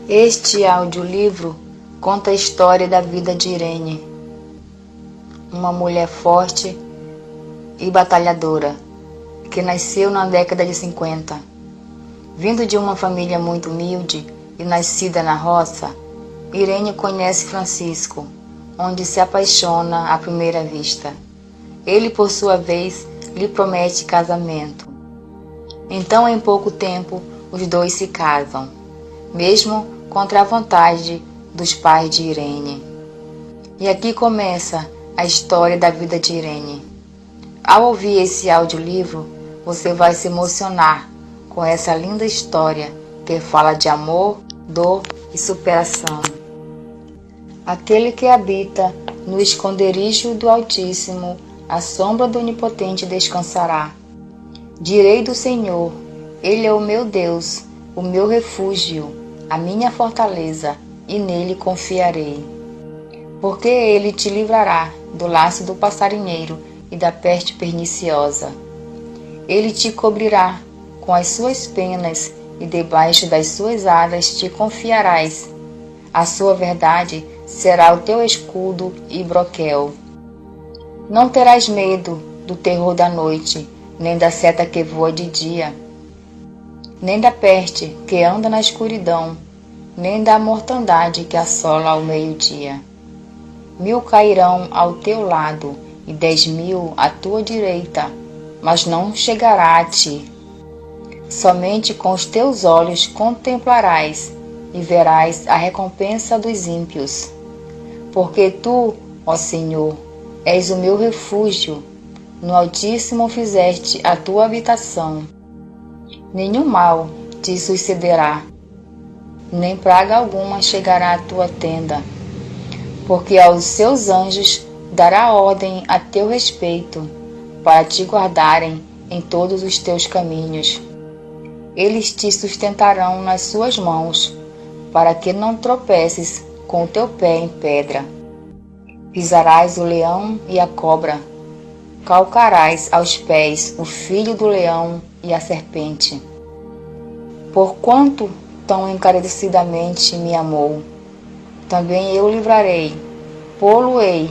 Este audiolivro conta a história da vida de Irene, uma mulher forte e batalhadora, que nasceu na década de 50. Vindo de uma família muito humilde e nascida na roça, Irene conhece Francisco, onde se apaixona à primeira vista. Ele, por sua vez, lhe promete casamento. Então, em pouco tempo, os dois se casam, mesmo contra a vontade dos pais de Irene. E aqui começa a história da vida de Irene. Ao ouvir esse audiolivro, você vai se emocionar com essa linda história que fala de amor, dor e superação. Aquele que habita no esconderijo do Altíssimo, à sombra do Onipotente descansará. Direi do Senhor, Ele é o meu Deus, o meu refúgio, a minha fortaleza, e nele confiarei. Porque ele te livrará do laço do passarinheiro e da peste perniciosa. Ele te cobrirá com as suas penas, e debaixo das suas asas te confiarás. A sua verdade será o teu escudo e broquel. Não terás medo do terror da noite, nem da seta que voa de dia, nem da peste que anda na escuridão, nem da mortandade que assola ao meio-dia. 1000 cairão ao teu lado e 10.000 à tua direita, mas não chegará a ti. Somente com os teus olhos contemplarás e verás a recompensa dos ímpios. Porque tu, ó Senhor, és o meu refúgio, no Altíssimo fizeste a tua habitação. Nenhum mal te sucederá, nem praga alguma chegará à tua tenda, porque aos seus anjos dará ordem a teu respeito, para te guardarem em todos os teus caminhos. Eles te sustentarão nas suas mãos, para que não tropeces com o teu pé em pedra. Pisarás o leão e a cobra, calcarás aos pés o filho do leão e a serpente. Porquanto tão encarecidamente me amou, também eu livrarei, pô-lo-ei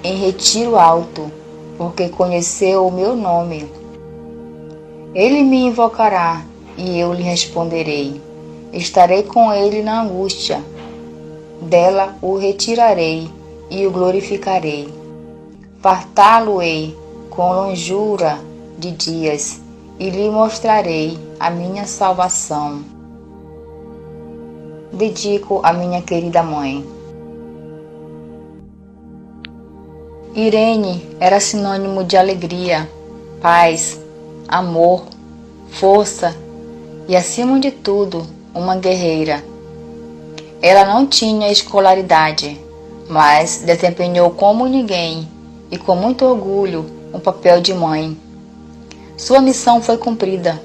em retiro alto, porque conheceu o meu nome. Ele me invocará, e eu lhe responderei. Estarei com ele na angústia, dela o retirarei e o glorificarei. Fartá-lo-ei com longura de dias, e lhe mostrarei a minha salvação. Dedico à minha querida mãe. Irene era sinônimo de alegria, paz, amor, força e, acima de tudo, uma guerreira. Ela não tinha escolaridade, mas desempenhou como ninguém e com muito orgulho um papel de mãe. Sua missão foi cumprida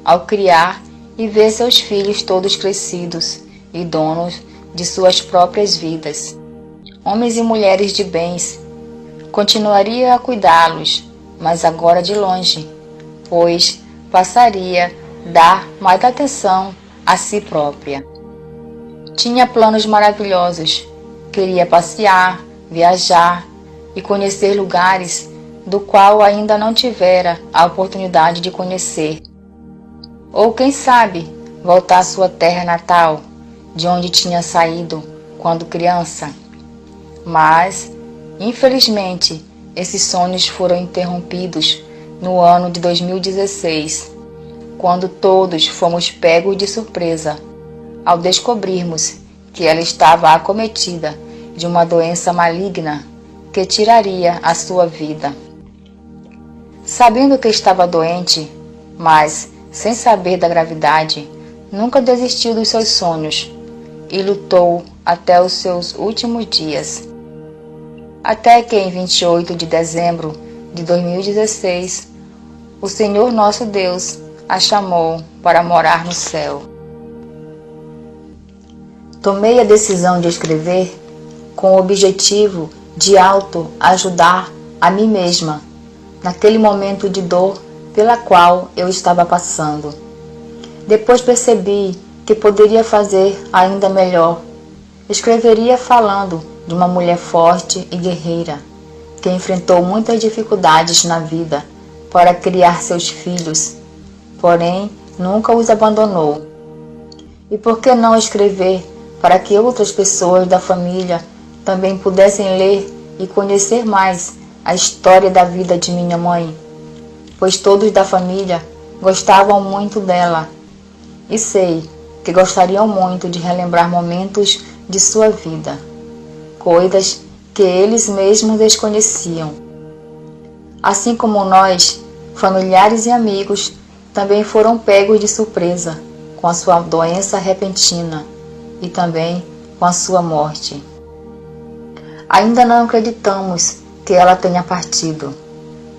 ao criar e ver seus filhos todos crescidos e donos de suas próprias vidas. Homens e mulheres de bens. Continuaria a cuidá-los, mas agora de longe, pois passaria a dar mais atenção a si própria. Tinha planos maravilhosos. Queria passear, viajar e conhecer lugares do qual ainda não tivera a oportunidade de conhecer. Ou, quem sabe, voltar à sua terra natal, de onde tinha saído quando criança. Mas, infelizmente, esses sonhos foram interrompidos no ano de 2016, quando todos fomos pegos de surpresa ao descobrirmos que ela estava acometida de uma doença maligna que tiraria a sua vida. Sabendo que estava doente, mas sem saber da gravidade, nunca desistiu dos seus sonhos e lutou até os seus últimos dias. Até que em 28 de dezembro de 2016, o Senhor nosso Deus a chamou para morar no céu. Tomei a decisão de escrever com o objetivo de auto-ajudar a mim mesma naquele momento de dor pela qual eu estava passando. Depois percebi que poderia fazer ainda melhor. Escreveria falando de uma mulher forte e guerreira, que enfrentou muitas dificuldades na vida para criar seus filhos, porém nunca os abandonou. E por que não escrever para que outras pessoas da família também pudessem ler e conhecer mais a história da vida de minha mãe? Pois todos da família gostavam muito dela, e sei que gostariam muito de relembrar momentos de sua vida, coisas que eles mesmos desconheciam. Assim como nós, familiares e amigos também foram pegos de surpresa com a sua doença repentina e também com a sua morte. Ainda não acreditamos que ela tenha partido,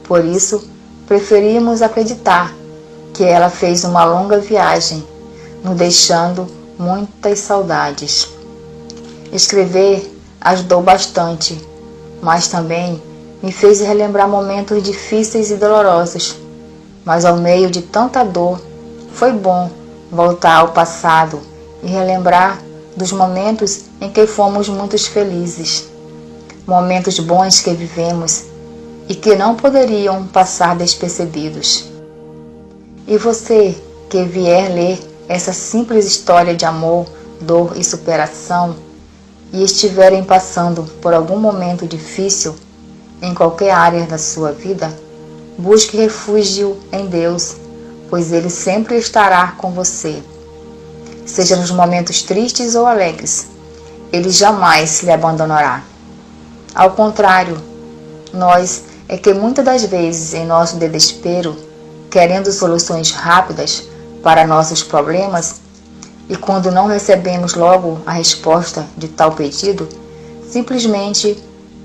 por isso preferimos acreditar que ela fez uma longa viagem, nos deixando muitas saudades. Escrever ajudou bastante, mas também me fez relembrar momentos difíceis e dolorosos. Mas ao meio de tanta dor, foi bom voltar ao passado e relembrar dos momentos em que fomos muito felizes. Momentos bons que vivemos e que não poderiam passar despercebidos. E você que vier ler essa simples história de amor, dor e superação e estiverem passando por algum momento difícil em qualquer área da sua vida, busque refúgio em Deus, pois Ele sempre estará com você. Seja nos momentos tristes ou alegres, Ele jamais lhe abandonará. Ao contrário, nós é que muitas das vezes, em nosso desespero, querendo soluções rápidas para nossos problemas, e quando não recebemos logo a resposta de tal pedido, simplesmente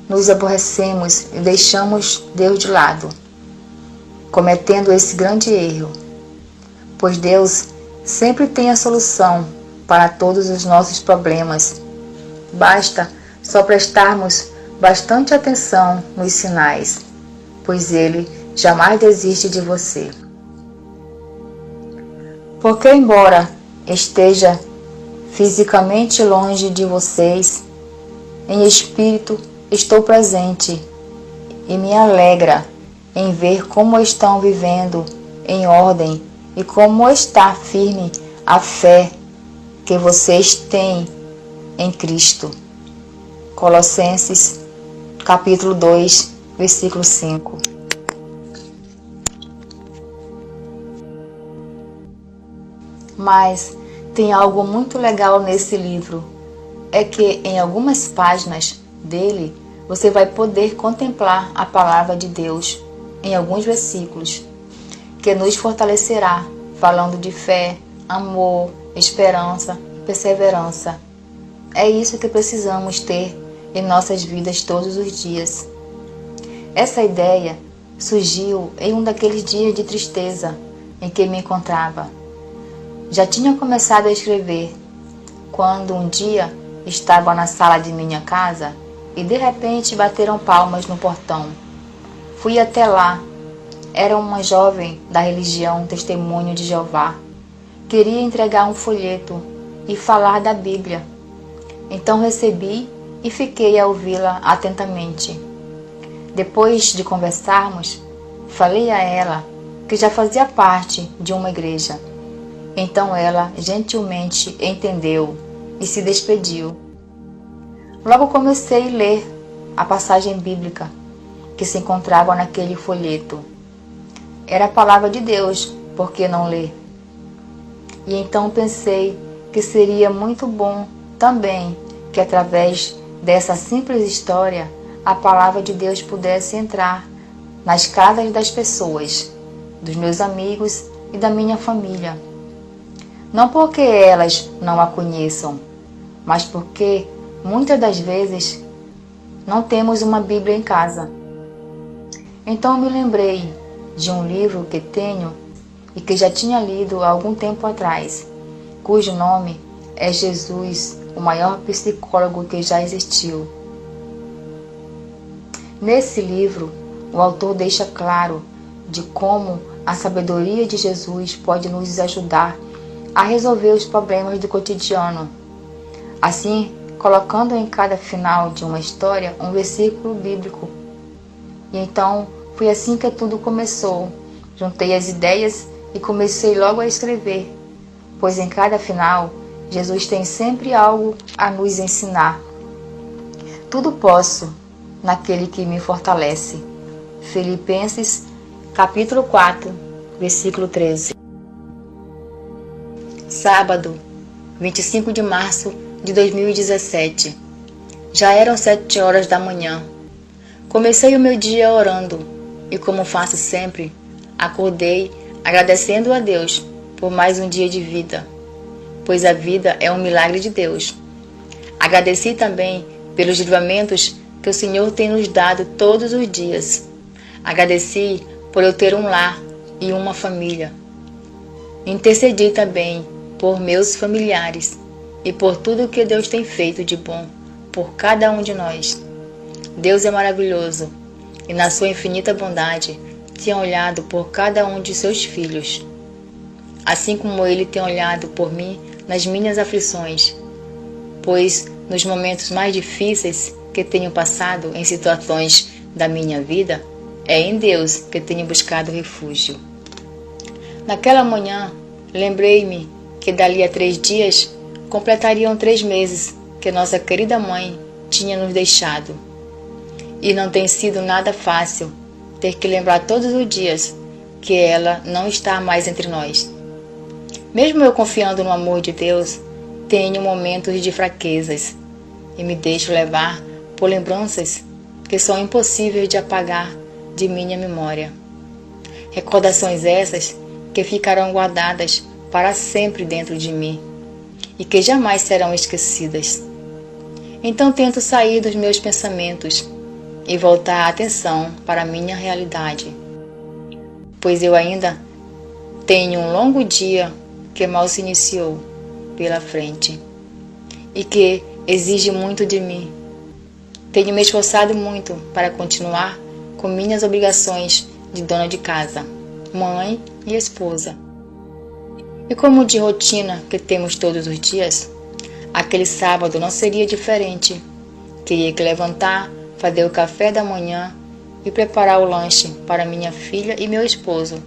nos aborrecemos e deixamos Deus de lado, cometendo esse grande erro, pois Deus sempre tem a solução para todos os nossos problemas. Basta só prestarmos bastante atenção nos sinais, pois Ele jamais desiste de você. Porque embora esteja fisicamente longe de vocês, em espírito estou presente e me alegra em ver como estão vivendo em ordem e como está firme a fé que vocês têm em Cristo. Colossenses, capítulo 2, versículo 5. Mas tem algo muito legal nesse livro, é que em algumas páginas dele você vai poder contemplar a palavra de Deus em alguns versículos, que nos fortalecerá, falando de fé, amor, esperança e perseverança. É isso que precisamos ter em nossas vidas todos os dias. Essa ideia surgiu em um daqueles dias de tristeza em que me encontrava. Já tinha começado a escrever, quando um dia estava na sala de minha casa e de repente bateram palmas no portão. Fui até lá. Era uma jovem da religião Testemunho de Jeová. Queria entregar um folheto e falar da Bíblia. Então recebi e fiquei a ouvi-la atentamente. Depois de conversarmos, falei a ela que já fazia parte de uma igreja. Então ela gentilmente entendeu e se despediu. Logo comecei a ler a passagem bíblica que se encontrava naquele folheto. Era a palavra de Deus, por que não ler? E então pensei que seria muito bom também que através dessa simples história a palavra de Deus pudesse entrar nas casas das pessoas, dos meus amigos e da minha família. Não porque elas não a conheçam, mas porque muitas das vezes não temos uma Bíblia em casa. Então me lembrei de um livro que tenho e que já tinha lido há algum tempo atrás, cujo nome é Jesus, o maior psicólogo que já existiu. Nesse livro, o autor deixa claro de como a sabedoria de Jesus pode nos ajudar a resolver os problemas do cotidiano. Assim, colocando em cada final de uma história um versículo bíblico. E então, foi assim que tudo começou. Juntei as ideias e comecei logo a escrever, pois em cada final, Jesus tem sempre algo a nos ensinar. Tudo posso naquele que me fortalece. Filipenses, capítulo 4, versículo 13. Sábado, 25 de março de 2017. Já eram 7 horas da manhã. Comecei o meu dia orando e, como faço sempre, acordei agradecendo a Deus por mais um dia de vida, pois a vida é um milagre de Deus. Agradeci também pelos livramentos que o Senhor tem nos dado todos os dias. Agradeci por eu ter um lar e uma família. Intercedi também por meus familiares e por tudo que Deus tem feito de bom por cada um de nós. Deus é maravilhoso e, na sua infinita bondade, tem olhado por cada um de seus filhos, assim como Ele tem olhado por mim nas minhas aflições, pois nos momentos mais difíceis que tenho passado em situações da minha vida, é em Deus que tenho buscado refúgio. Naquela manhã, lembrei-me que dali a 3 dias completariam 3 meses que nossa querida mãe tinha nos deixado. E não tem sido nada fácil ter que lembrar todos os dias que ela não está mais entre nós. Mesmo eu confiando no amor de Deus, tenho momentos de fraquezas e me deixo levar por lembranças que são impossíveis de apagar de minha memória. Recordações essas que ficarão guardadas para sempre dentro de mim e que jamais serão esquecidas. Então tento sair dos meus pensamentos e voltar a atenção para a minha realidade, pois eu ainda tenho um longo dia que mal se iniciou pela frente e que exige muito de mim. Tenho me esforçado muito para continuar com minhas obrigações de dona de casa, mãe e esposa. E como de rotina que temos todos os dias, aquele sábado não seria diferente. Teria que levantar, fazer o café da manhã e preparar o lanche para minha filha e meu esposo,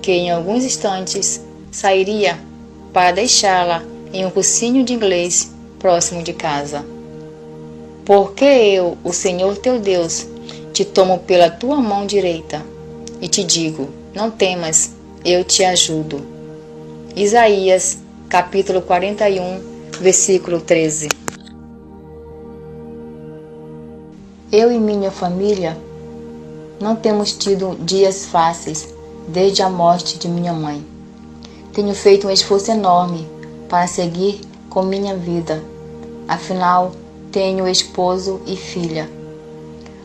que em alguns instantes sairia para deixá-la em um cursinho de inglês próximo de casa. Porque eu, o Senhor teu Deus, te tomo pela tua mão direita e te digo, não temas, eu te ajudo. Isaías, capítulo 41, versículo 13. Eu e minha família não temos tido dias fáceis desde a morte de minha mãe. Tenho feito um esforço enorme para seguir com minha vida. Afinal, tenho esposo e filha.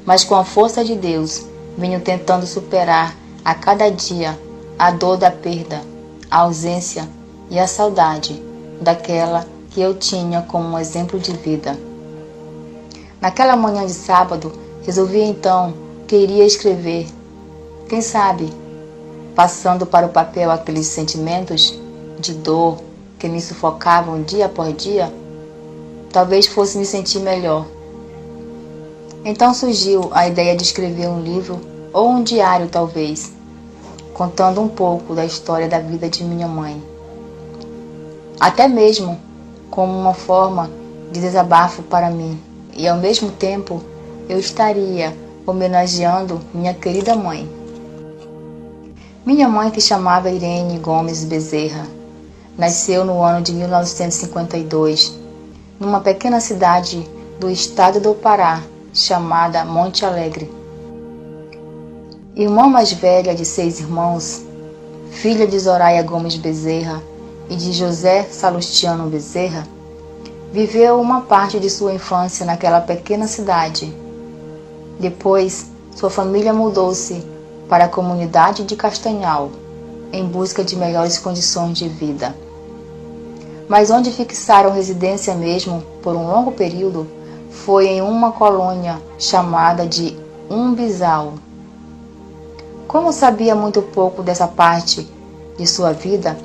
Mas com a força de Deus, venho tentando superar a cada dia a dor da perda, a ausência e a saudade daquela que eu tinha como um exemplo de vida. Naquela manhã de sábado, resolvi então que iria escrever. Quem sabe, passando para o papel aqueles sentimentos de dor que me sufocavam dia após dia, talvez fosse me sentir melhor. Então surgiu a ideia de escrever um livro ou um diário talvez, contando um pouco da história da vida de minha mãe. Até mesmo como uma forma de desabafo para mim. E ao mesmo tempo eu estaria homenageando minha querida mãe. Minha mãe, que chamava Irene Gomes Bezerra, nasceu no ano de 1952, numa pequena cidade do estado do Pará, chamada Monte Alegre. Irmã mais velha de 6 irmãos, filha de Zoraia Gomes Bezerra e de José Salustiano Bezerra, viveu uma parte de sua infância naquela pequena cidade. Depois, sua família mudou-se para a comunidade de Castanhal, em busca de melhores condições de vida. Mas onde fixaram residência mesmo por um longo período foi em uma colônia chamada de Umbizal. Como sabia muito pouco dessa parte de sua vida,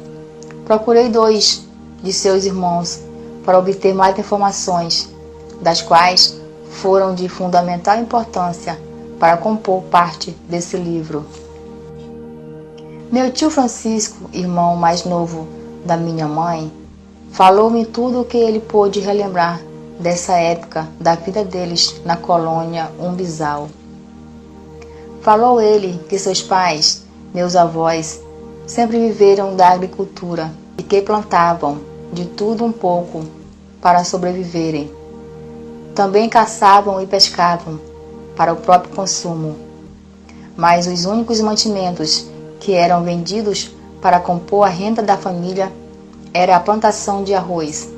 Procurei 2 de seus irmãos para obter mais informações, das quais foram de fundamental importância para compor parte desse livro. Meu tio Francisco, irmão mais novo da minha mãe, falou-me tudo o que ele pôde relembrar dessa época da vida deles na colônia Umbizal. Falou ele que seus pais, meus avós, sempre viveram da agricultura e que plantavam de tudo um pouco para sobreviverem. Também caçavam e pescavam para o próprio consumo, mas os únicos mantimentos que eram vendidos para compor a renda da família era a plantação de arroz,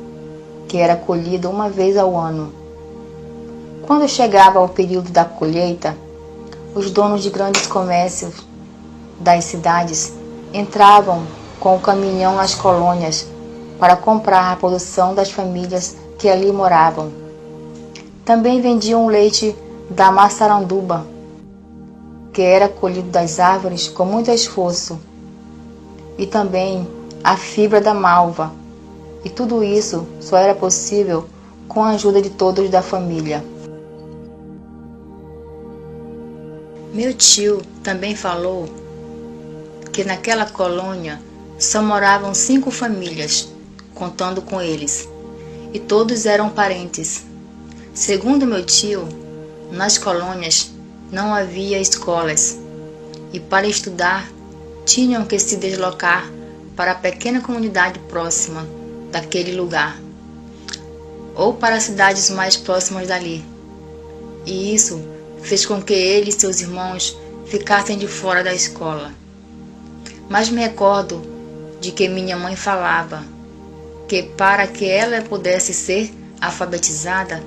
que era colhido uma vez ao ano. Quando chegava o período da colheita, os donos de grandes comércios das cidades entravam com o caminhão nas colônias para comprar a produção das famílias que ali moravam. Também vendiam o leite da maçaranduba, que era colhido das árvores com muito esforço, e também a fibra da malva, e tudo isso só era possível com a ajuda de todos da família. Meu tio também falou que naquela colônia só moravam 5 famílias, contando com eles, e todos eram parentes. Segundo meu tio, nas colônias não havia escolas, e para estudar tinham que se deslocar para a pequena comunidade próxima daquele lugar, ou para cidades mais próximas dali. E isso fez com que ele e seus irmãos ficassem de fora da escola. Mas me recordo de que minha mãe falava que para que ela pudesse ser alfabetizada,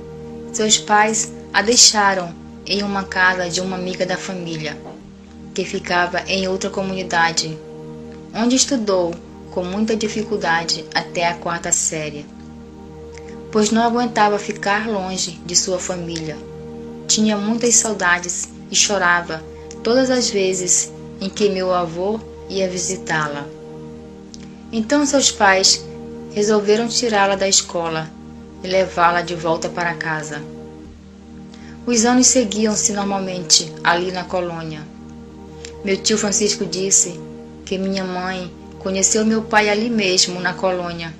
seus pais a deixaram em uma casa de uma amiga da família, que ficava em outra comunidade, onde estudou com muita dificuldade até a 4ª série, pois não aguentava ficar longe de sua família. Tinha muitas saudades e chorava todas as vezes em que meu avô ia visitá-la. Então seus pais resolveram tirá-la da escola e levá-la de volta para casa. Os anos seguiam-se normalmente ali na colônia. Meu tio Francisco disse que minha mãe conheceu meu pai ali mesmo na colônia.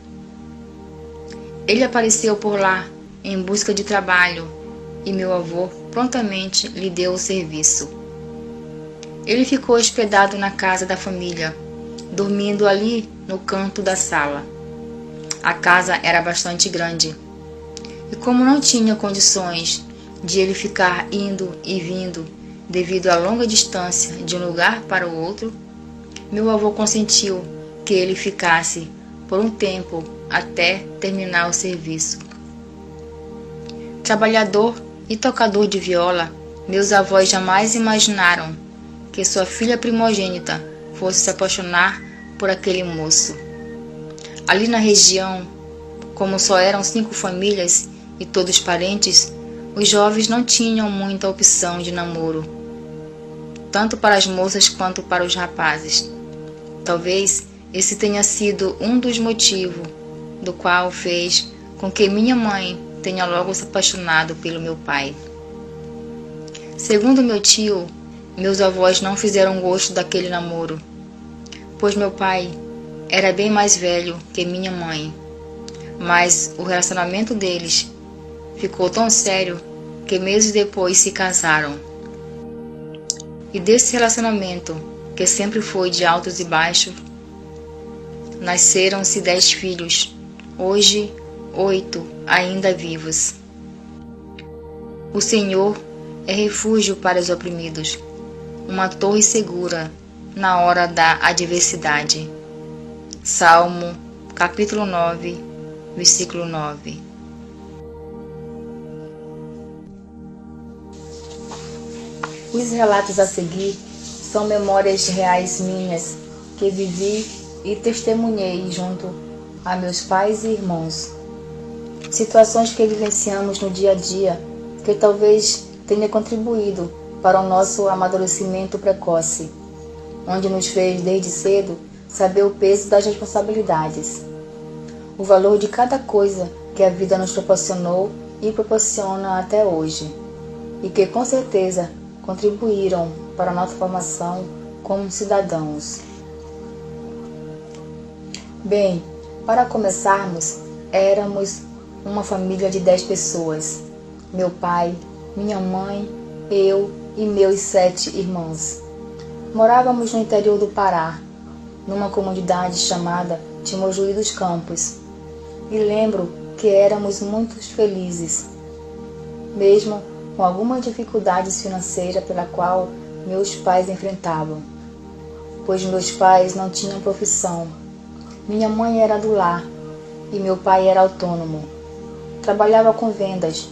Ele apareceu por lá em busca de trabalho e meu avô prontamente lhe deu o serviço. Ele ficou hospedado na casa da família, dormindo ali no canto da sala. A casa era bastante grande, e como não tinha condições de ele ficar indo e vindo devido à longa distância de um lugar para o outro, meu avô consentiu que ele ficasse por um tempo até terminar o serviço. Trabalhador e tocador de viola, meus avós jamais imaginaram que sua filha primogênita fosse se apaixonar por aquele moço. Ali na região, como só eram 5 famílias e todos parentes, os jovens não tinham muita opção de namoro, tanto para as moças quanto para os rapazes. Talvez esse tenha sido um dos motivos do qual fez com que minha mãe tenha logo se apaixonado pelo meu pai. Segundo meu tio, meus avós não fizeram gosto daquele namoro, pois meu pai era bem mais velho que minha mãe, mas o relacionamento deles ficou tão sério que meses depois se casaram. E desse relacionamento, que sempre foi de altos e baixos, nasceram-se 10 filhos, hoje 8 ainda vivos. O Senhor é refúgio para os oprimidos, uma torre segura na hora da adversidade. Salmo, capítulo 9, versículo 9. Os relatos a seguir são memórias reais minhas que vivi e testemunhei junto a meus pais e irmãos. Situações que vivenciamos no dia a dia que talvez tenha contribuído para o nosso amadurecimento precoce, onde nos fez desde cedo saber o peso das responsabilidades, o valor de cada coisa que a vida nos proporcionou e proporciona até hoje, e que com certeza contribuíram para a nossa formação como cidadãos. Bem, para começarmos, éramos uma família de 10 pessoas. Meu pai, minha mãe, eu e meus 7 irmãos. Morávamos no interior do Pará, numa comunidade chamada Timojuí dos Campos. E lembro que éramos muito felizes, mesmo com algumas dificuldades financeiras pela qual meus pais enfrentavam, pois meus pais não tinham profissão. Minha mãe era do lar e meu pai era autônomo. Trabalhava com vendas,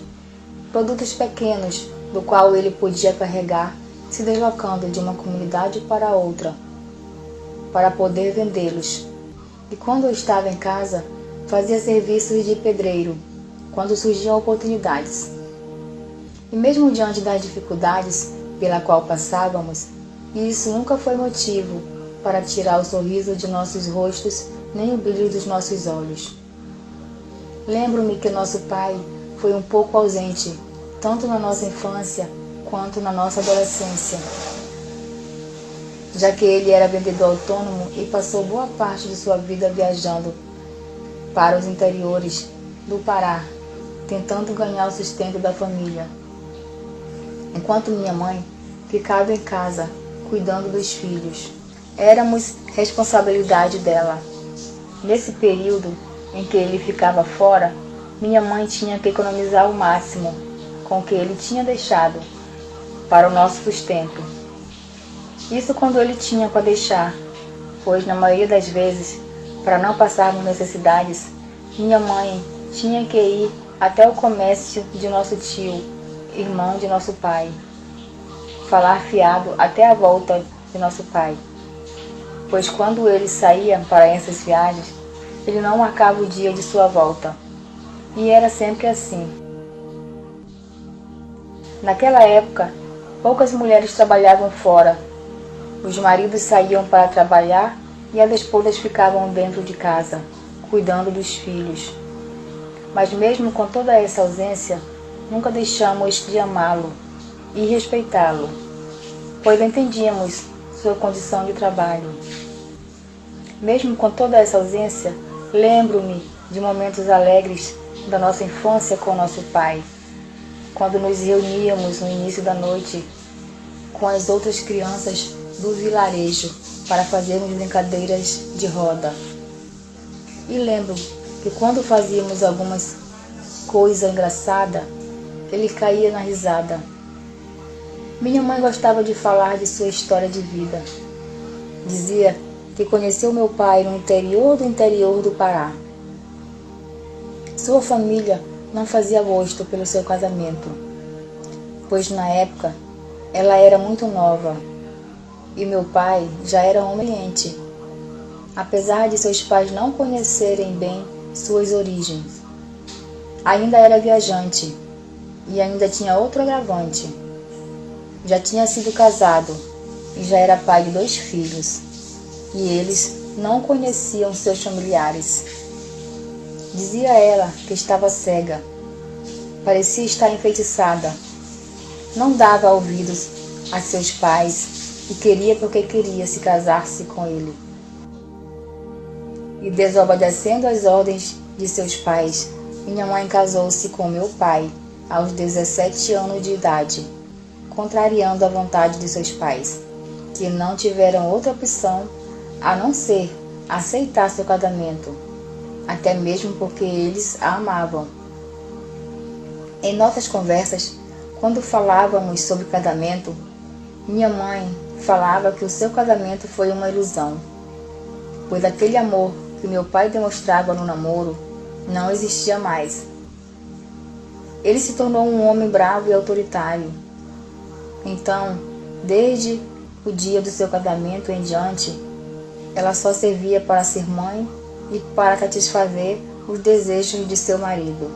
produtos pequenos, do qual ele podia carregar, se deslocando de uma comunidade para outra, para poder vendê-los. E quando eu estava em casa, fazia serviços de pedreiro, quando surgiam oportunidades. E mesmo diante das dificuldades pela qual passávamos, isso nunca foi motivo para tirar o sorriso de nossos rostos, nem o brilho dos nossos olhos. Lembro-me que nosso pai foi um pouco ausente, tanto na nossa infância quanto na nossa adolescência, já que ele era vendedor autônomo e passou boa parte de sua vida viajando para os interiores do Pará, tentando ganhar o sustento da família, enquanto minha mãe ficava em casa, cuidando dos filhos. Éramos responsabilidade dela. Nesse período em que ele ficava fora, minha mãe tinha que economizar o máximo com o que ele tinha deixado para o nosso sustento. Isso quando ele tinha para deixar, pois na maioria das vezes, para não passarmos necessidades, minha mãe tinha que ir até o comércio de nosso tio, irmão de nosso pai, falar fiado até a volta de nosso pai, pois quando ele saía para essas viagens, ele não marcava o dia de sua volta, e era sempre assim. Naquela época, poucas mulheres trabalhavam fora. Os maridos saíam para trabalhar e as esposas ficavam dentro de casa, cuidando dos filhos. Mas mesmo com toda essa ausência, nunca deixamos de amá-lo e respeitá-lo, pois entendíamos sua condição de trabalho. Mesmo com toda essa ausência, lembro-me de momentos alegres da nossa infância com nosso pai, quando nos reuníamos no início da noite com as outras crianças do vilarejo para fazermos brincadeiras de roda. E lembro que quando fazíamos algumas coisas engraçadas, ele caía na risada. Minha mãe gostava de falar de sua história de vida. Dizia que conheceu meu pai no interior do Pará. Sua família não fazia gosto pelo seu casamento, pois na época ela era muito nova e meu pai já era homem experiente, apesar de seus pais não conhecerem bem suas origens. Ainda era viajante e ainda tinha outro agravante. Já tinha sido casado e já era pai de 2 filhos, e eles não conheciam seus familiares. Dizia ela que estava cega, parecia estar enfeitiçada, não dava ouvidos a seus pais e queria porque queria se casar-se com ele. E desobedecendo às ordens de seus pais, minha mãe casou-se com meu pai aos 17 anos de idade, contrariando a vontade de seus pais, que não tiveram outra opção a não ser aceitar seu casamento, até mesmo porque eles a amavam. Em nossas conversas, quando falávamos sobre casamento, minha mãe falava que o seu casamento foi uma ilusão, pois aquele amor que meu pai demonstrava no namoro não existia mais. Ele se tornou um homem bravo e autoritário. Então, desde o dia do seu casamento em diante, ela só servia para ser mãe e para satisfazer os desejos de seu marido.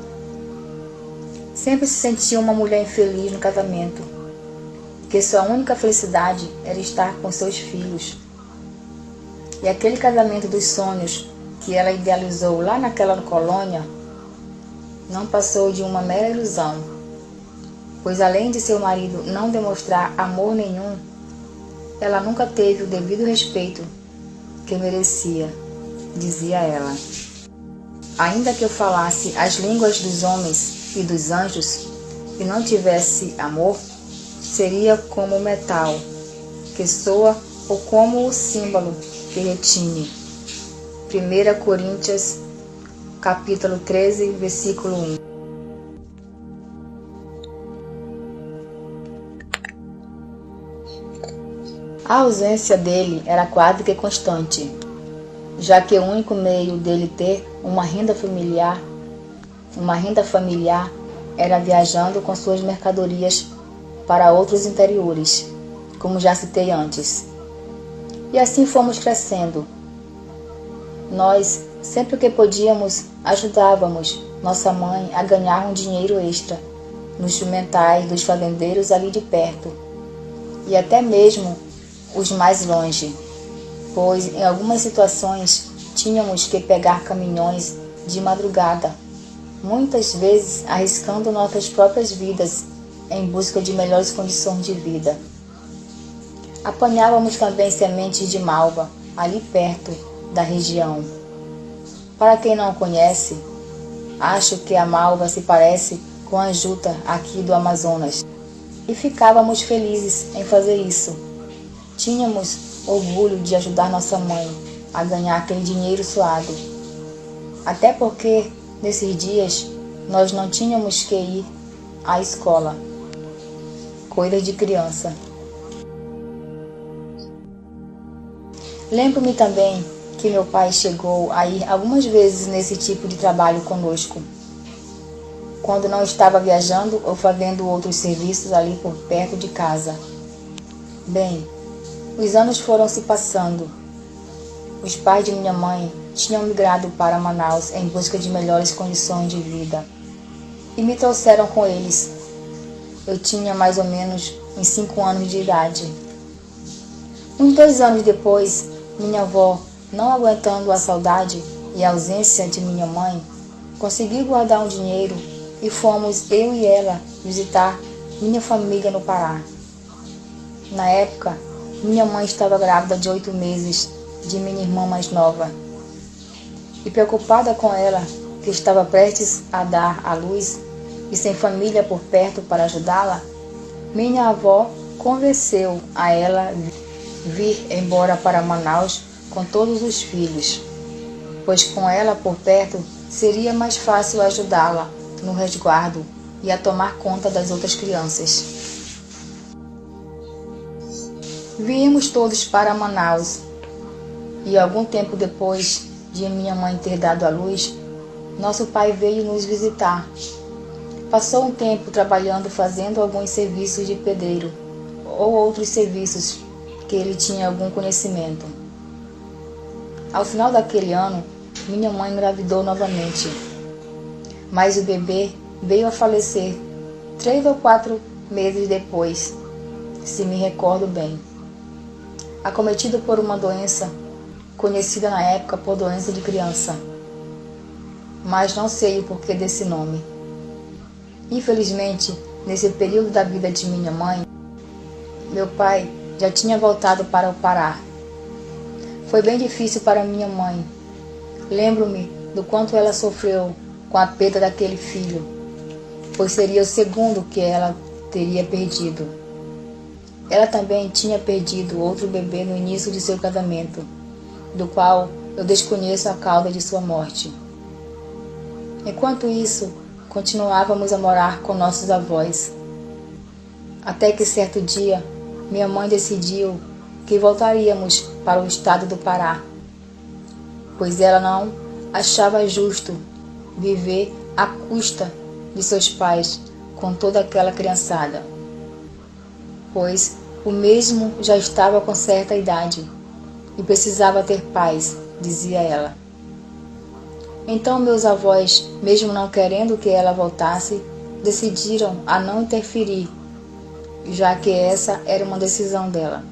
Sempre se sentia uma mulher infeliz no casamento, que sua única felicidade era estar com seus filhos. E aquele casamento dos sonhos que ela idealizou lá naquela colônia não passou de uma mera ilusão, pois além de seu marido não demonstrar amor nenhum, ela nunca teve o devido respeito que merecia, dizia ela. Ainda que eu falasse as línguas dos homens e dos anjos e não tivesse amor, seria como o metal que soa ou como o símbolo que retine. 1 Coríntios, capítulo 13, versículo 1. A ausência dele era quase que constante, já que o único meio dele ter uma renda familiar era viajando com suas mercadorias para outros interiores, como já citei antes. E assim fomos crescendo. Nós, sempre que podíamos, ajudávamos nossa mãe a ganhar um dinheiro extra nos instrumentais dos fazendeiros ali de perto, e até mesmo os mais longe, pois em algumas situações tínhamos que pegar caminhões de madrugada, muitas vezes arriscando nossas próprias vidas em busca de melhores condições de vida. Apanhávamos também sementes de malva ali perto da região. Para quem não conhece, acho que a malva se parece com a juta aqui do Amazonas, e ficávamos felizes em fazer isso. Tínhamos orgulho de ajudar nossa mãe a ganhar aquele dinheiro suado. Até porque, nesses dias, nós não tínhamos que ir à escola. Coisa de criança. Lembro-me também que meu pai chegou a ir algumas vezes nesse tipo de trabalho conosco, quando não estava viajando ou fazendo outros serviços ali por perto de casa. Bem, os anos foram se passando. Os pais de minha mãe tinham migrado para Manaus em busca de melhores condições de vida e me trouxeram com eles. Eu tinha mais ou menos uns 5 anos de idade. Uns 2 anos depois, minha avó, não aguentando a saudade e a ausência de minha mãe, conseguiu guardar um dinheiro e fomos eu e ela visitar minha família no Pará. Na época, minha mãe estava grávida de 8 meses de minha irmã mais nova. E preocupada com ela, que estava prestes a dar à luz e sem família por perto para ajudá-la, minha avó convenceu a ela vir embora para Manaus com todos os filhos, pois com ela por perto seria mais fácil ajudá-la no resguardo e a tomar conta das outras crianças. Viemos todos para Manaus e algum tempo depois de minha mãe ter dado à luz, nosso pai veio nos visitar. Passou um tempo trabalhando fazendo alguns serviços de pedreiro ou outros serviços que ele tinha algum conhecimento. Ao final daquele ano, minha mãe engravidou novamente, mas o bebê veio a falecer 3 ou 4 meses depois, se me recordo bem, acometido por uma doença conhecida na época por doença de criança, mas não sei o porquê desse nome. Infelizmente, nesse período da vida de minha mãe, meu pai já tinha voltado para o Pará. Foi bem difícil para minha mãe. Lembro-me do quanto ela sofreu com a perda daquele filho, pois seria o segundo que ela teria perdido. Ela também tinha perdido outro bebê no início de seu casamento, do qual eu desconheço a causa de sua morte. Enquanto isso, continuávamos a morar com nossos avós. Até que certo dia, minha mãe decidiu que voltaríamos para o estado do Pará, pois ela não achava justo viver à custa de seus pais com toda aquela criançada, pois o mesmo já estava com certa idade e precisava ter paz, dizia ela. Então meus avós, mesmo não querendo que ela voltasse, decidiram a não interferir, já que essa era uma decisão dela.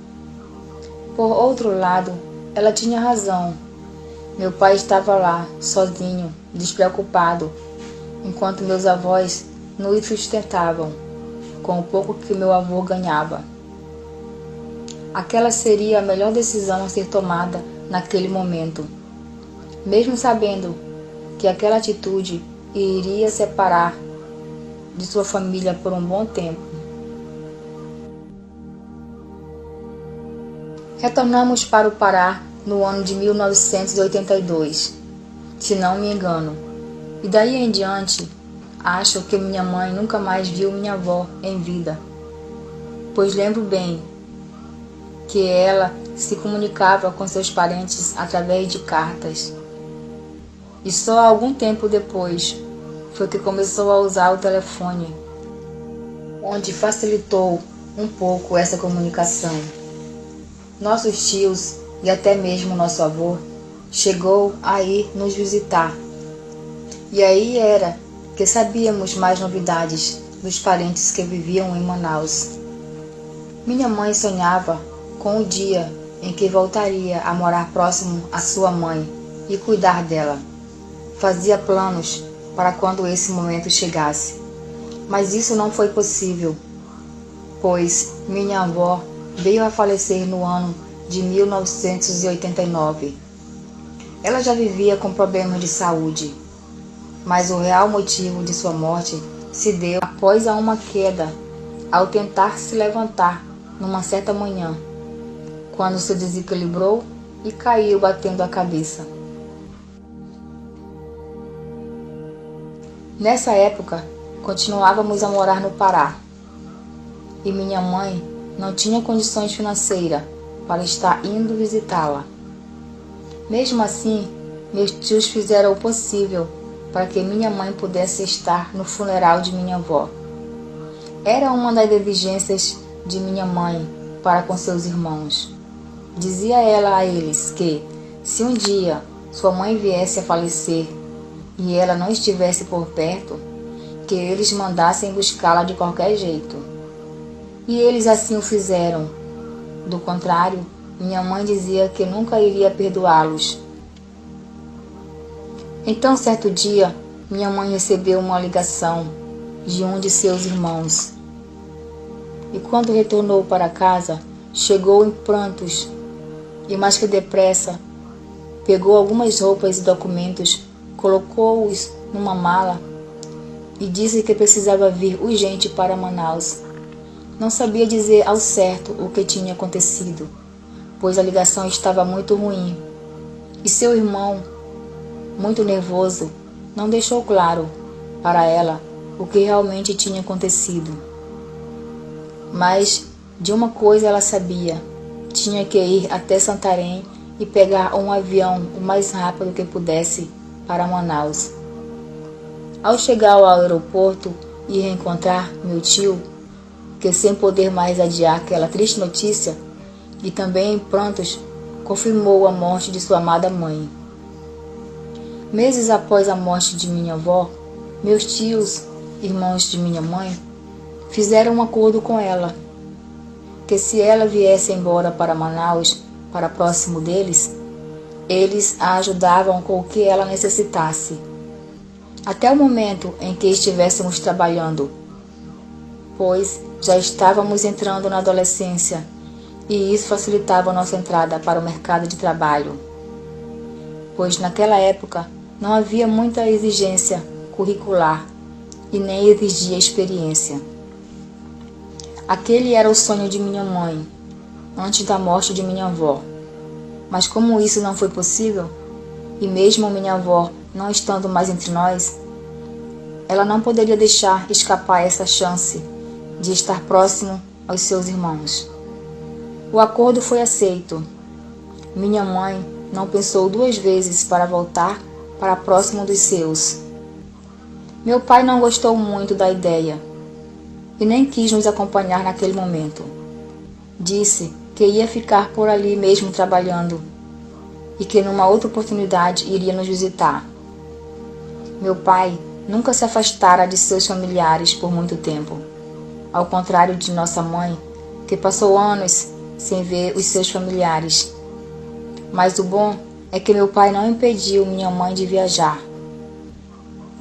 Por outro lado, Ela tinha razão. Meu pai estava lá, sozinho, despreocupado, enquanto meus avós nos sustentavam com o pouco que meu avô ganhava. Aquela seria a melhor decisão a ser tomada naquele momento, mesmo sabendo que aquela atitude iria separar de sua família por um bom tempo. Retornamos para o Pará no ano de 1982, se não me engano, e daí em diante acho que minha mãe nunca mais viu minha avó em vida, pois lembro bem que ela se comunicava com seus parentes através de cartas. E só algum tempo depois foi que começou a usar o telefone, onde facilitou um pouco essa comunicação. Nossos tios e até mesmo nosso avô chegou a ir nos visitar. E aí era que sabíamos mais novidades dos parentes que viviam em Manaus. Minha mãe sonhava com o dia em que voltaria a morar próximo à sua mãe e cuidar dela. Fazia planos para quando esse momento chegasse, mas isso não foi possível, pois minha avó veio a falecer no ano de 1989. Ela já vivia com problemas de saúde, mas o real motivo de sua morte se deu após uma queda ao tentar se levantar numa certa manhã, quando se desequilibrou e caiu batendo a cabeça. Nessa época, continuávamos a morar no Pará e minha mãe não tinha condições financeiras para estar indo visitá-la. Mesmo assim, meus tios fizeram o possível para que minha mãe pudesse estar no funeral de minha avó. Era uma das exigências de minha mãe para com seus irmãos. Dizia ela a eles que, se um dia sua mãe viesse a falecer e ela não estivesse por perto, que eles mandassem buscá-la de qualquer jeito. E eles assim o fizeram. Do contrário, minha mãe dizia que nunca iria perdoá-los. Então, certo dia, minha mãe recebeu uma ligação de um de seus irmãos. E quando retornou para casa, chegou em prantos e, mais que depressa, pegou algumas roupas e documentos, colocou-os numa mala e disse que precisava vir urgente para Manaus. Não sabia dizer ao certo o que tinha acontecido, pois a ligação estava muito ruim. E seu irmão, muito nervoso, não deixou claro para ela o que realmente tinha acontecido. Mas de uma coisa ela sabia: tinha que ir até Santarém e pegar um avião o mais rápido que pudesse para Manaus. Ao chegar ao aeroporto e reencontrar meu tio, que sem poder mais adiar aquela triste notícia, e também em prantos, confirmou a morte de sua amada mãe. Meses após a morte de minha avó, meus tios, irmãos de minha mãe, fizeram um acordo com ela, que se ela viesse embora para Manaus, para próximo deles, eles a ajudavam com o que ela necessitasse, até o momento em que estivéssemos trabalhando, pois já estávamos entrando na adolescência e isso facilitava nossa entrada para o mercado de trabalho, pois naquela época não havia muita exigência curricular e nem exigia experiência. Aquele era o sonho de minha mãe, antes da morte de minha avó. Mas como isso não foi possível, e mesmo minha avó não estando mais entre nós, ela não poderia deixar escapar essa chance de estar próximo aos seus irmãos. O acordo foi aceito. Minha mãe não pensou duas vezes para voltar para próximo dos seus. Meu pai não gostou muito da ideia e nem quis nos acompanhar naquele momento. Disse que ia ficar por ali mesmo trabalhando e que numa outra oportunidade iria nos visitar. Meu pai nunca se afastara de seus familiares por muito tempo, ao contrário de nossa mãe, que passou anos sem ver os seus familiares. Mas o bom é que meu pai não impediu minha mãe de viajar.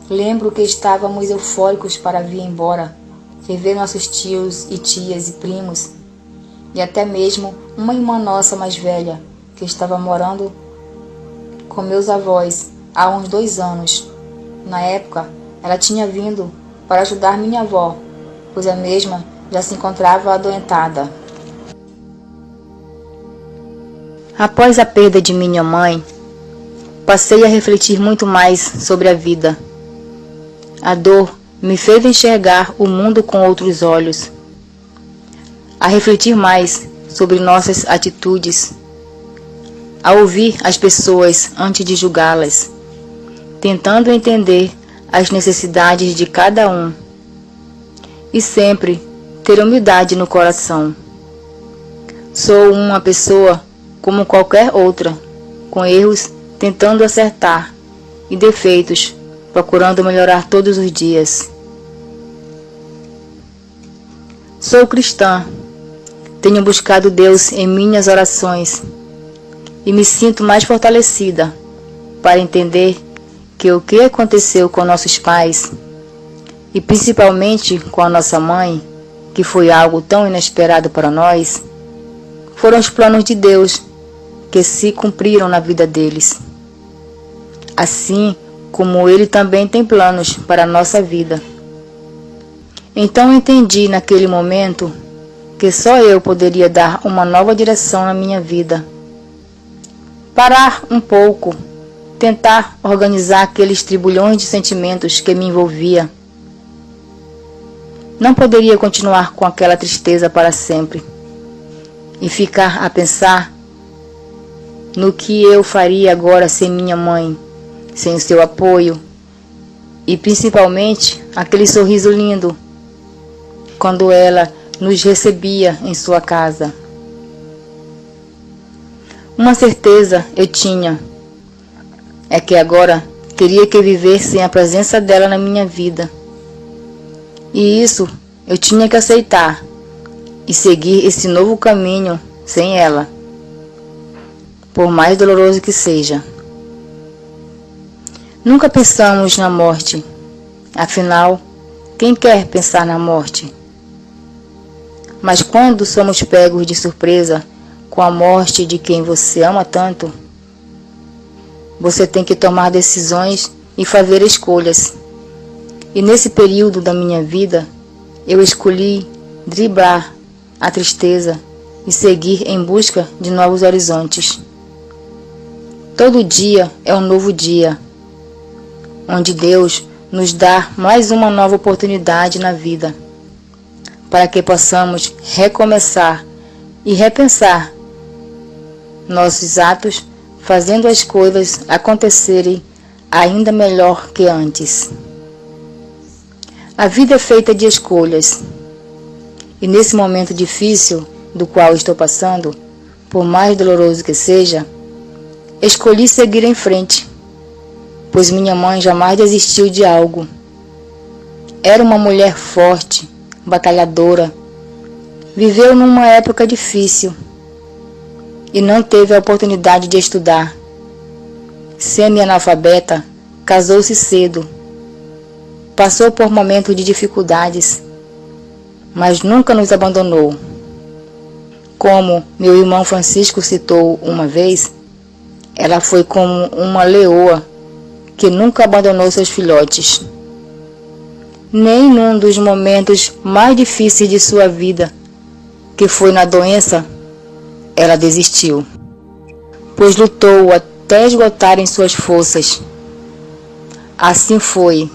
Lembro que estávamos eufóricos para vir embora, rever nossos tios e tias e primos, e até mesmo uma irmã nossa mais velha, que estava morando com meus avós há uns 2 anos. Na época, ela tinha vindo para ajudar minha avó, pois a mesma já se encontrava adoentada. Após a perda de minha mãe, passei a refletir muito mais sobre a vida. A dor me fez enxergar o mundo com outros olhos, a refletir mais sobre nossas atitudes, a ouvir as pessoas antes de julgá-las, tentando entender as necessidades de cada um e sempre ter humildade no coração. Sou uma pessoa como qualquer outra, com erros tentando acertar e defeitos procurando melhorar todos os dias. Sou cristã, tenho buscado Deus em minhas orações e me sinto mais fortalecida para entender que o que aconteceu com nossos pais e principalmente com a nossa mãe, que foi algo tão inesperado para nós, foram os planos de Deus que se cumpriram na vida deles. Assim como Ele também tem planos para a nossa vida. Então entendi naquele momento que só eu poderia dar uma nova direção na minha vida. Parar um pouco, tentar organizar aqueles trilhões de sentimentos que me envolvia. Não poderia continuar com aquela tristeza para sempre e ficar a pensar no que eu faria agora sem minha mãe, sem o seu apoio e principalmente aquele sorriso lindo quando ela nos recebia em sua casa. Uma certeza eu tinha, é que agora teria que viver sem a presença dela na minha vida. E isso eu tinha que aceitar e seguir esse novo caminho sem ela, por mais doloroso que seja. Nunca pensamos na morte, afinal, quem quer pensar na morte? Mas quando somos pegos de surpresa com a morte de quem você ama tanto, você tem que tomar decisões e fazer escolhas. E nesse período da minha vida, eu escolhi driblar a tristeza e seguir em busca de novos horizontes. Todo dia é um novo dia, onde Deus nos dá mais uma nova oportunidade na vida, para que possamos recomeçar e repensar nossos atos, fazendo as coisas acontecerem ainda melhor que antes. A vida é feita de escolhas, e nesse momento difícil do qual estou passando, por mais doloroso que seja, escolhi seguir em frente, pois minha mãe jamais desistiu de algo. Era uma mulher forte, batalhadora, viveu numa época difícil e não teve a oportunidade de estudar. Semi-analfabeta, casou-se cedo, passou por momentos de dificuldades, mas nunca nos abandonou. Como meu irmão Francisco citou uma vez, ela foi como uma leoa que nunca abandonou seus filhotes. Nem num dos momentos mais difíceis de sua vida, que foi na doença, ela desistiu, pois lutou até esgotarem suas forças. Assim foi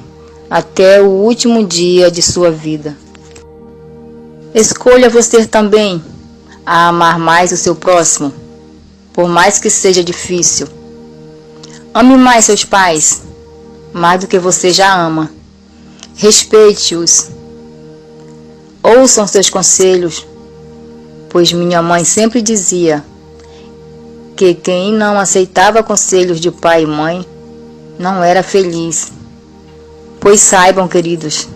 até o último dia de sua vida. Escolha você também a amar mais o seu próximo, por mais que seja difícil. Ame mais seus pais, mais do que você já ama. Respeite-os. Ouçam seus conselhos, pois minha mãe sempre dizia que quem não aceitava conselhos de pai e mãe não era feliz. Pois saibam, queridos,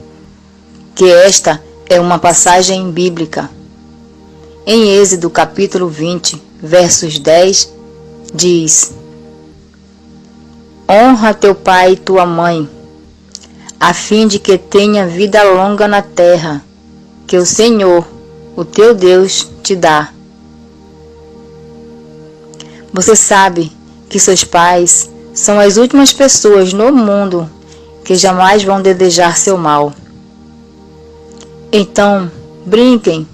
que esta é uma passagem bíblica. Em Êxodo capítulo 20, versos 10 diz: honra teu pai e tua mãe, a fim de que tenha vida longa na terra, que o Senhor, o teu Deus, te dá. Você sabe que seus pais são as últimas pessoas no mundo que jamais vão desejar seu mal. Então, brinquem,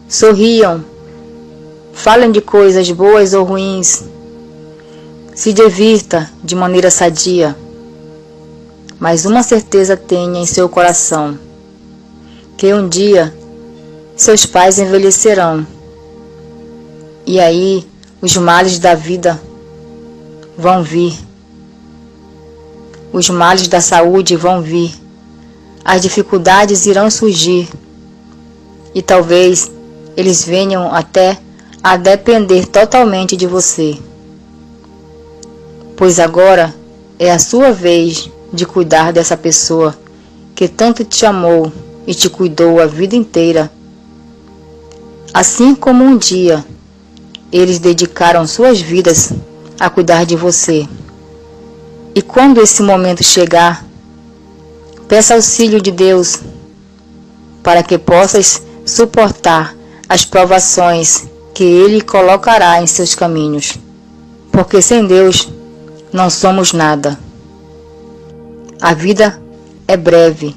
sorriam, falem de coisas boas ou ruins, se divirta de maneira sadia, mas uma certeza tenha em seu coração, que um dia seus pais envelhecerão, e aí os males da vida vão vir, os males da saúde vão vir, as dificuldades irão surgir, e talvez eles venham até a depender totalmente de você. Pois agora é a sua vez de cuidar dessa pessoa que tanto te amou e te cuidou a vida inteira. Assim como um dia eles dedicaram suas vidas a cuidar de você. E quando esse momento chegar, peça auxílio de Deus para que possas suportar as provações que Ele colocará em seus caminhos. Porque sem Deus não somos nada. A vida é breve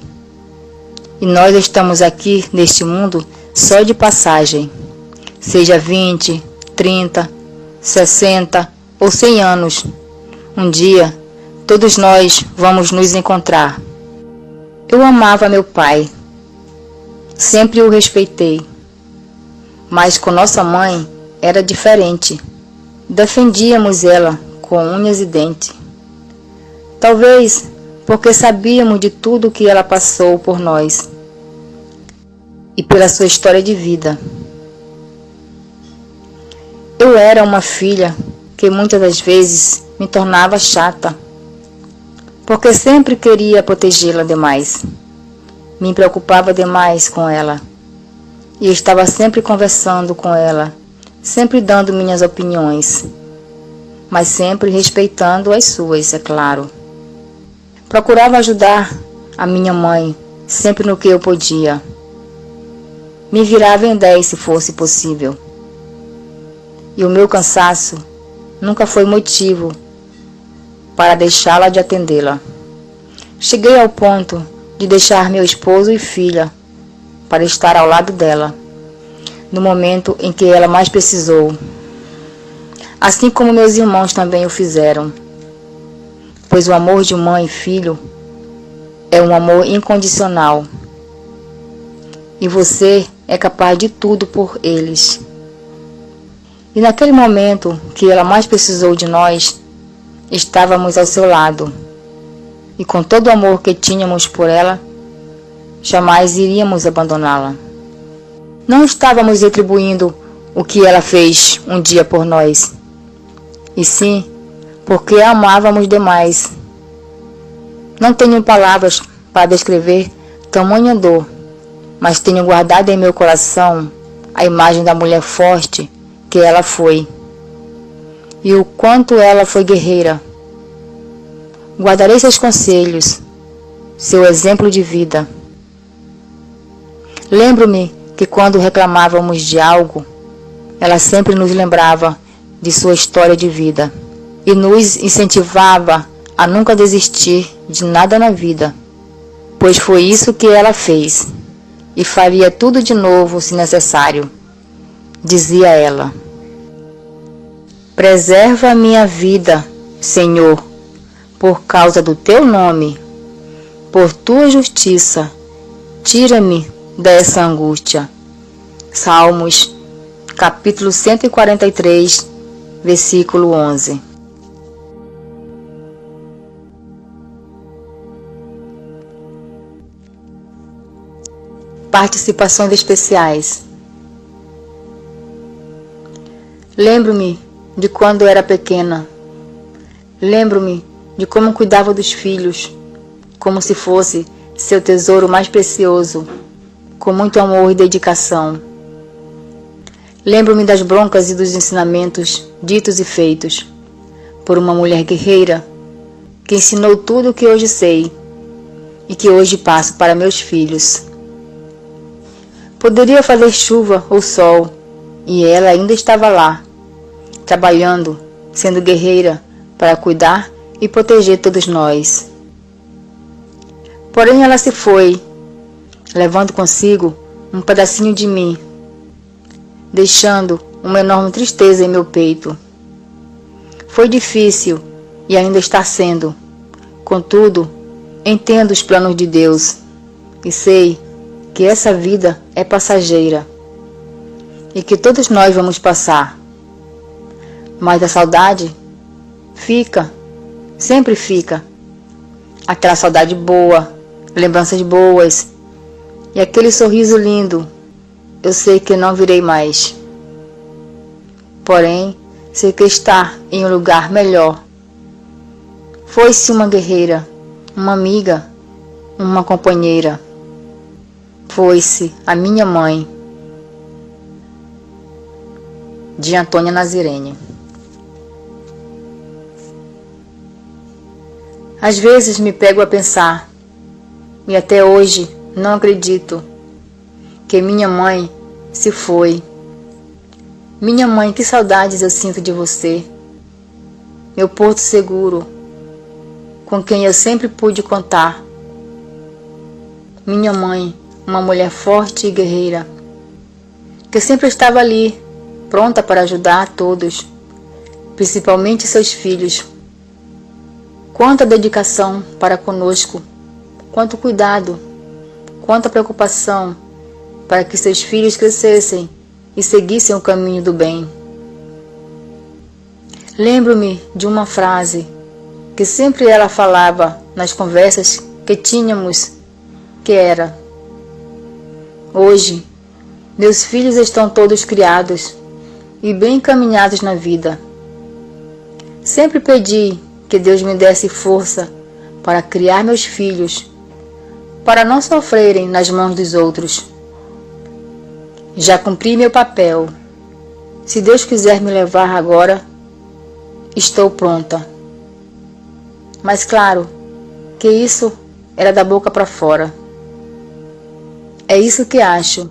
e nós estamos aqui neste mundo só de passagem, seja 20, 30, 60 ou 100 anos. Um dia, todos nós vamos nos encontrar. Eu amava meu pai, sempre o respeitei, mas com nossa mãe era diferente. Defendíamos ela com unhas e dentes. Talvez porque sabíamos de tudo que ela passou por nós e pela sua história de vida. Eu era uma filha que muitas das vezes me tornava chata, porque sempre queria protegê-la demais. Me preocupava demais com ela e estava sempre conversando com ela, sempre dando minhas opiniões, mas sempre respeitando as suas, é claro. Procurava ajudar a minha mãe sempre no que eu podia. Me virava em 10 se fosse possível. E o meu cansaço nunca foi motivo para deixá-la de atendê-la. Cheguei ao ponto de deixar meu esposo e filha para estar ao lado dela, no momento em que ela mais precisou, assim como meus irmãos também o fizeram, pois o amor de mãe e filho é um amor incondicional, e você é capaz de tudo por eles. E naquele momento que ela mais precisou de nós, estávamos ao seu lado, e com todo o amor que tínhamos por ela, jamais iríamos abandoná-la. Não estávamos retribuindo o que ela fez um dia por nós, e sim porque a amávamos demais. Não tenho palavras para descrever tamanha dor, mas tenho guardado em meu coração a imagem da mulher forte que ela foi, e o quanto ela foi guerreira. Guardarei seus conselhos, seu exemplo de vida. Lembro-me que quando reclamávamos de algo, ela sempre nos lembrava de sua história de vida e nos incentivava a nunca desistir de nada na vida, pois foi isso que ela fez e faria tudo de novo se necessário. Dizia ela: preserva a minha vida, Senhor, por causa do teu nome, por tua justiça, tira-me dessa angústia. Salmos, capítulo 143, versículo 11. Participações especiais. Lembro-me de quando era pequena. Lembro-me de como cuidava dos filhos, como se fosse seu tesouro mais precioso, com muito amor e dedicação. Lembro-me das broncas e dos ensinamentos ditos e feitos por uma mulher guerreira que ensinou tudo o que hoje sei e que hoje passo para meus filhos. Poderia fazer chuva ou sol, e ela ainda estava lá, trabalhando, sendo guerreira para cuidar e proteger todos nós. Porém ela se foi, levando consigo um pedacinho de mim, deixando uma enorme tristeza em meu peito. Foi difícil e ainda está sendo. Contudo, entendo os planos de Deus e sei que essa vida é passageira e que todos nós vamos passar. Mas a saudade fica, sempre fica. Aquela saudade boa, lembranças boas e aquele sorriso lindo. Eu sei que não virei mais. Porém, sei que estar em um lugar melhor. Foi-se uma guerreira, uma amiga, uma companheira. Foi-se a minha mãe. De Antônia Nazirene. Às vezes me pego a pensar, e até hoje não acredito, que minha mãe se foi. Minha mãe, que saudades eu sinto de você, meu porto seguro, com quem eu sempre pude contar. Minha mãe, uma mulher forte e guerreira, que sempre estava ali, pronta para ajudar a todos, principalmente seus filhos. Quanta dedicação para conosco, quanto cuidado, quanta preocupação para que seus filhos crescessem e seguissem o caminho do bem. Lembro-me de uma frase que sempre ela falava nas conversas que tínhamos, que era: hoje, meus filhos estão todos criados e bem encaminhados na vida. Sempre pedi que Deus me desse força para criar meus filhos, para não sofrerem nas mãos dos outros. Já cumpri meu papel. Se Deus quiser me levar agora, estou pronta. Mas claro que isso era da boca para fora. É isso que acho,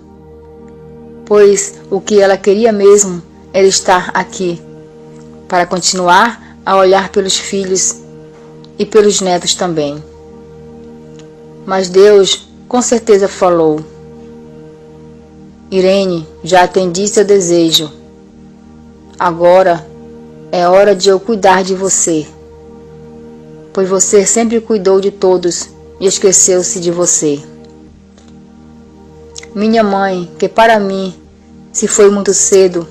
pois o que ela queria mesmo era estar aqui, para continuar a olhar pelos filhos e pelos netos também. Mas Deus com certeza falou: Irene, já atendi seu desejo. Agora é hora de eu cuidar de você, pois você sempre cuidou de todos e esqueceu-se de você. Minha mãe, que para mim se foi muito cedo,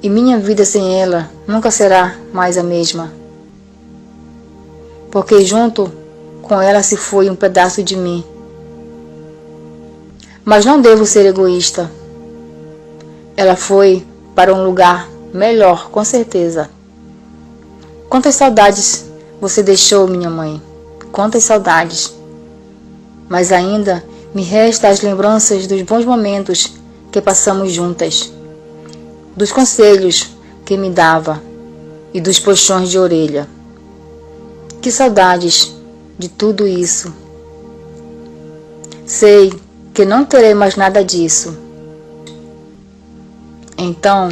e minha vida sem ela nunca será mais a mesma, porque junto com ela se foi um pedaço de mim. Mas não devo ser egoísta. Ela foi para um lugar melhor, com certeza. Quantas saudades você deixou, minha mãe? Quantas saudades! Mas ainda me resta as lembranças dos bons momentos que passamos juntas, dos conselhos que me dava e dos puxões de orelha. Que saudades de tudo isso! Sei que não terei mais nada disso. Então,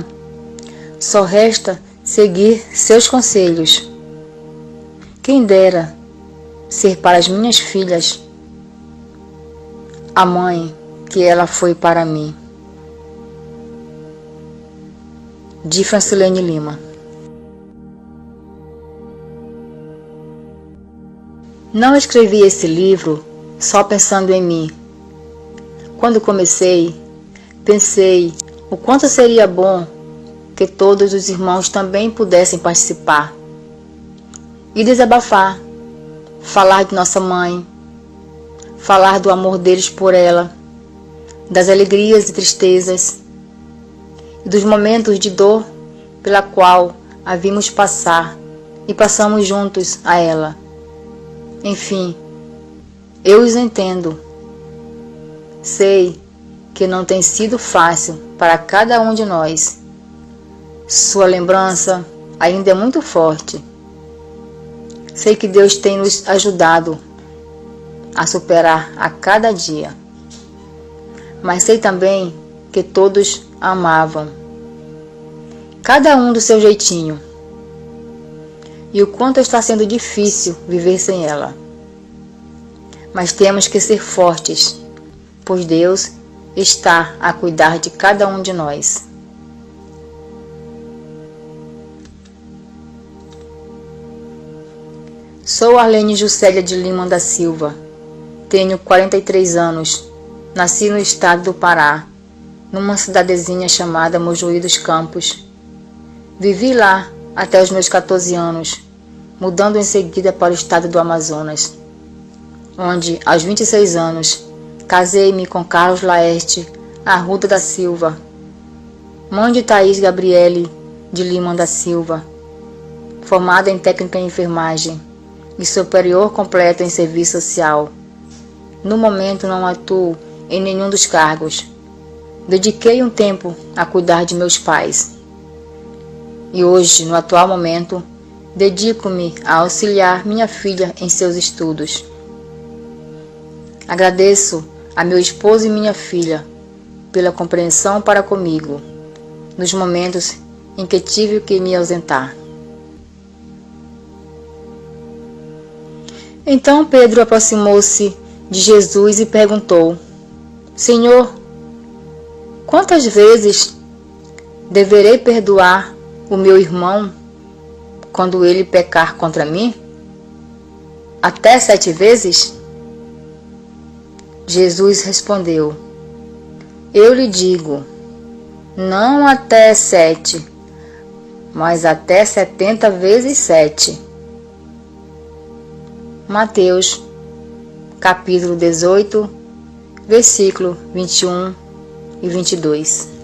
só resta seguir seus conselhos. Quem dera ser para as minhas filhas a mãe que ela foi para mim. De Francilene Lima. Não escrevi esse livro só pensando em mim. Quando comecei, pensei o quanto seria bom que todos os irmãos também pudessem participar e desabafar, falar de nossa mãe, falar do amor deles por ela, das alegrias e tristezas, e dos momentos de dor pela qual a vimos passar e passamos juntos a ela. Enfim, eu os entendo. Sei que não tem sido fácil para cada um de nós. Sua lembrança ainda é muito forte. Sei que Deus tem nos ajudado a superar a cada dia. Mas sei também que todos amavam, cada um do seu jeitinho, e o quanto está sendo difícil viver sem ela. Mas temos que ser fortes, pois Deus está a cuidar de cada um de nós. Sou Arlene Juscelia de Lima da Silva. Tenho 43 anos. Nasci no estado do Pará, numa cidadezinha chamada Mojuí dos Campos. Vivi lá até os meus 14 anos, mudando em seguida para o estado do Amazonas, onde, aos 26 anos, casei-me com Carlos Laerte Arruda da Silva, mãe de Thaís Gabriele de Lima da Silva, formada em técnica em enfermagem e superior completo em serviço social. No momento não atuo em nenhum dos cargos. Dediquei um tempo a cuidar de meus pais. E hoje, no atual momento, dedico-me a auxiliar minha filha em seus estudos. Agradeço a meu esposo e minha filha pela compreensão para comigo, nos momentos em que tive que me ausentar. Então Pedro aproximou-se de Jesus e perguntou: Senhor, quantas vezes deverei perdoar o meu irmão quando ele pecar contra mim? Até 7 vezes? Jesus respondeu: Eu lhe digo, não até 7, mas até 70 vezes 7. Mateus, capítulo 18, versículo 21 e 22.